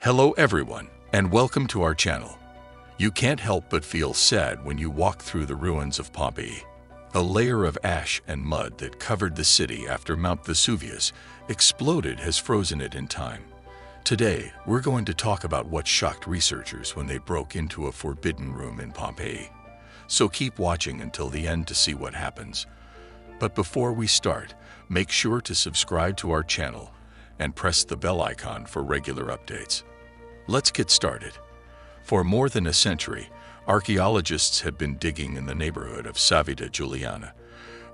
Hello everyone, and welcome to our channel. You can't help but feel sad when you walk through the ruins of Pompeii. A layer of ash and mud that covered the city after Mount Vesuvius exploded has frozen it in time. Today, we're going to talk about what shocked researchers when they broke into a forbidden room in Pompeii. So keep watching until the end to see what happens. But before we start, make sure to subscribe to our channel and press the bell icon for regular updates. Let's get started. For more than a century, archaeologists had been digging in the neighborhood of Savita Juliana,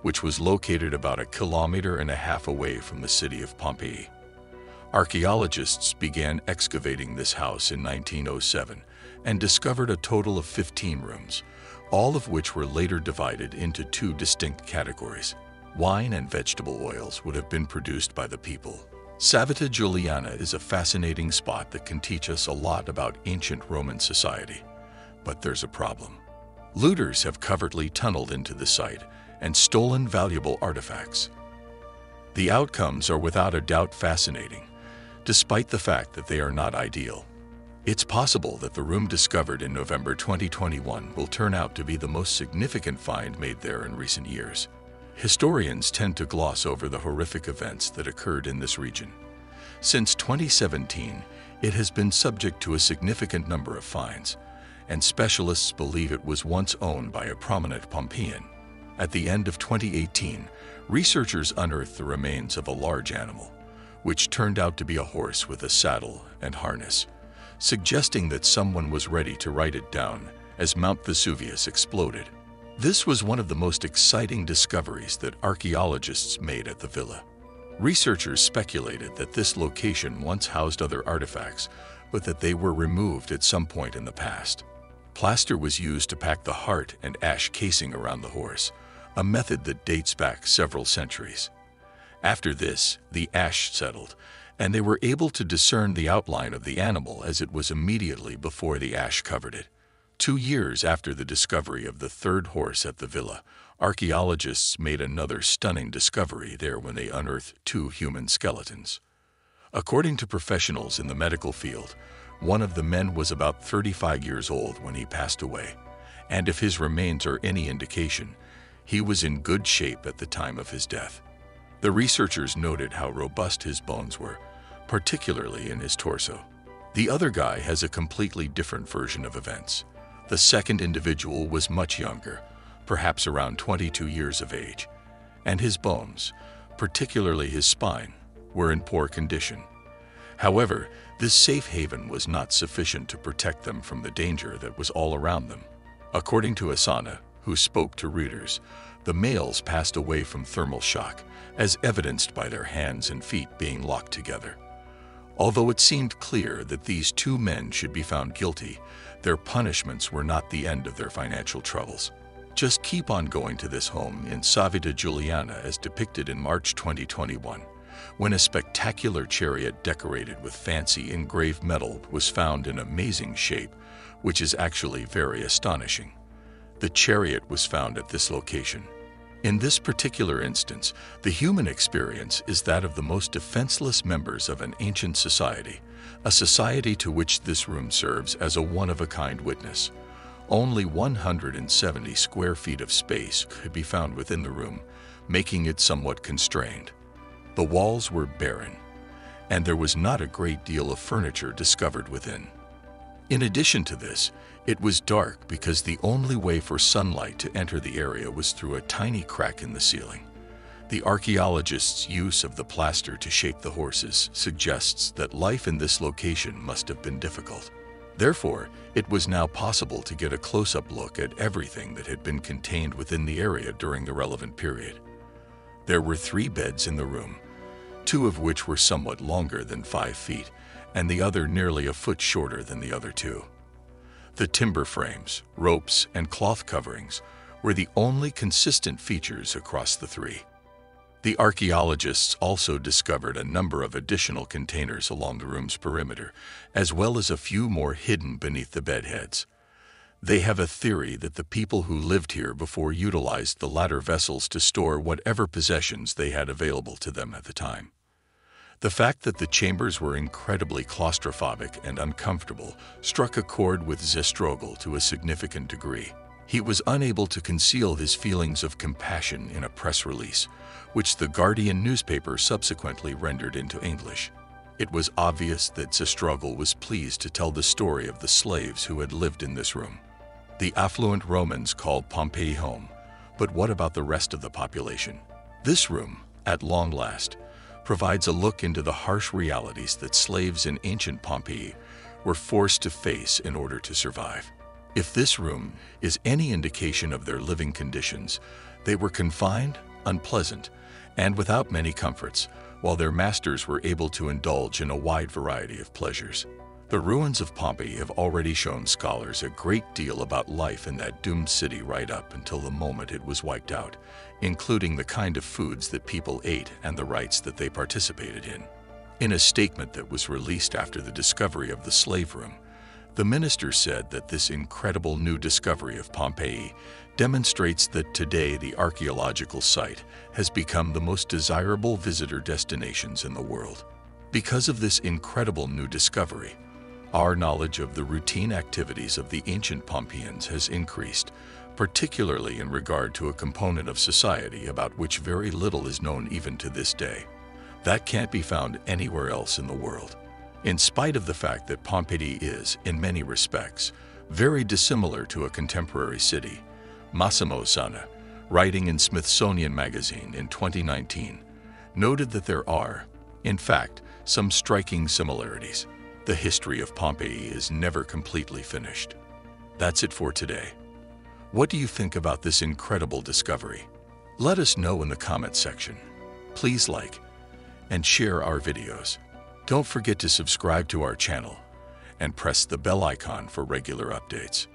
which was located about 1.5 kilometers away from the city of Pompeii. Archaeologists began excavating this house in 1907 and discovered a total of 15 rooms, all of which were later divided into two distinct categories. Wine and vegetable oils would have been produced by the people. Savita Juliana is a fascinating spot that can teach us a lot about ancient Roman society. But there's a problem. Looters have covertly tunneled into the site and stolen valuable artifacts. The outcomes are without a doubt fascinating, despite the fact that they are not ideal. It's possible that the room discovered in November 2021 will turn out to be the most significant find made there in recent years. Historians tend to gloss over the horrific events that occurred in this region. Since 2017, it has been subject to a significant number of finds, and specialists believe it was once owned by a prominent Pompeian. At the end of 2018, researchers unearthed the remains of a large animal, which turned out to be a horse with a saddle and harness, suggesting that someone was ready to write it down as Mount Vesuvius exploded. This was one of the most exciting discoveries that archaeologists made at the villa. Researchers speculated that this location once housed other artifacts, but that they were removed at some point in the past. Plaster was used to pack the heart and ash casing around the horse, a method that dates back several centuries. After this, the ash settled, and they were able to discern the outline of the animal as it was immediately before the ash covered it. 2 years after the discovery of the third horse at the villa, archaeologists made another stunning discovery there when they unearthed 2 human skeletons. According to professionals in the medical field, one of the men was about 35 years old when he passed away, and if his remains are any indication, he was in good shape at the time of his death. The researchers noted how robust his bones were, particularly in his torso. The other guy has a completely different version of events. The second individual was much younger, perhaps around 22 years of age, and his bones, particularly his spine, were in poor condition. However, this safe haven was not sufficient to protect them from the danger that was all around them. According to Asana, who spoke to Reuters, the males passed away from thermal shock, as evidenced by their hands and feet being locked together. Although it seemed clear that these 2 men should be found guilty, their punishments were not the end of their financial troubles. Just keep on going to this home in Savita Juliana as depicted in March 2021, when a spectacular chariot decorated with fancy engraved metal was found in amazing shape, which is actually very astonishing. The chariot was found at this location. In this particular instance, the human experience is that of the most defenseless members of an ancient society, a society to which this room serves as a one-of-a-kind witness. Only 170 square feet of space could be found within the room, making it somewhat constrained. The walls were barren, and there was not a great deal of furniture discovered within. In addition to this, it was dark because the only way for sunlight to enter the area was through a tiny crack in the ceiling. The archaeologists' use of the plaster to shape the horses suggests that life in this location must have been difficult. Therefore, it was now possible to get a close-up look at everything that had been contained within the area during the relevant period. There were 3 beds in the room, 2 of which were somewhat longer than 5 feet, and the other nearly a foot shorter than the other 2. The timber frames, ropes, and cloth coverings were the only consistent features across the 3. The archaeologists also discovered a number of additional containers along the room's perimeter, as well as a few more hidden beneath the bedheads. They have a theory that the people who lived here before utilized the latter vessels to store whatever possessions they had available to them at the time. The fact that the chambers were incredibly claustrophobic and uncomfortable struck a chord with Zastrogal to a significant degree. He was unable to conceal his feelings of compassion in a press release, which the Guardian newspaper subsequently rendered into English. It was obvious that Zastrogal was pleased to tell the story of the slaves who had lived in this room. The affluent Romans called Pompeii home, but what about the rest of the population? This room, at long last, provides a look into the harsh realities that slaves in ancient Pompeii were forced to face in order to survive. If this room is any indication of their living conditions, they were confined, unpleasant, and without many comforts, while their masters were able to indulge in a wide variety of pleasures. The ruins of Pompeii have already shown scholars a great deal about life in that doomed city right up until the moment it was wiped out, including the kind of foods that people ate and the rites that they participated in. In a statement that was released after the discovery of the slave room, the minister said that this incredible new discovery of Pompeii demonstrates that today the archaeological site has become the most desirable visitor destinations in the world. Because of this incredible new discovery, our knowledge of the routine activities of the ancient Pompeians has increased, particularly in regard to a component of society about which very little is known even to this day. That can't be found anywhere else in the world. In spite of the fact that Pompeii is, in many respects, very dissimilar to a contemporary city, Massimo Sana, writing in Smithsonian Magazine in 2019, noted that there are, in fact, some striking similarities. The history of Pompeii is never completely finished. That's it for today. What do you think about this incredible discovery? Let us know in the comments section. Please like and share our videos. Don't forget to subscribe to our channel and press the bell icon for regular updates.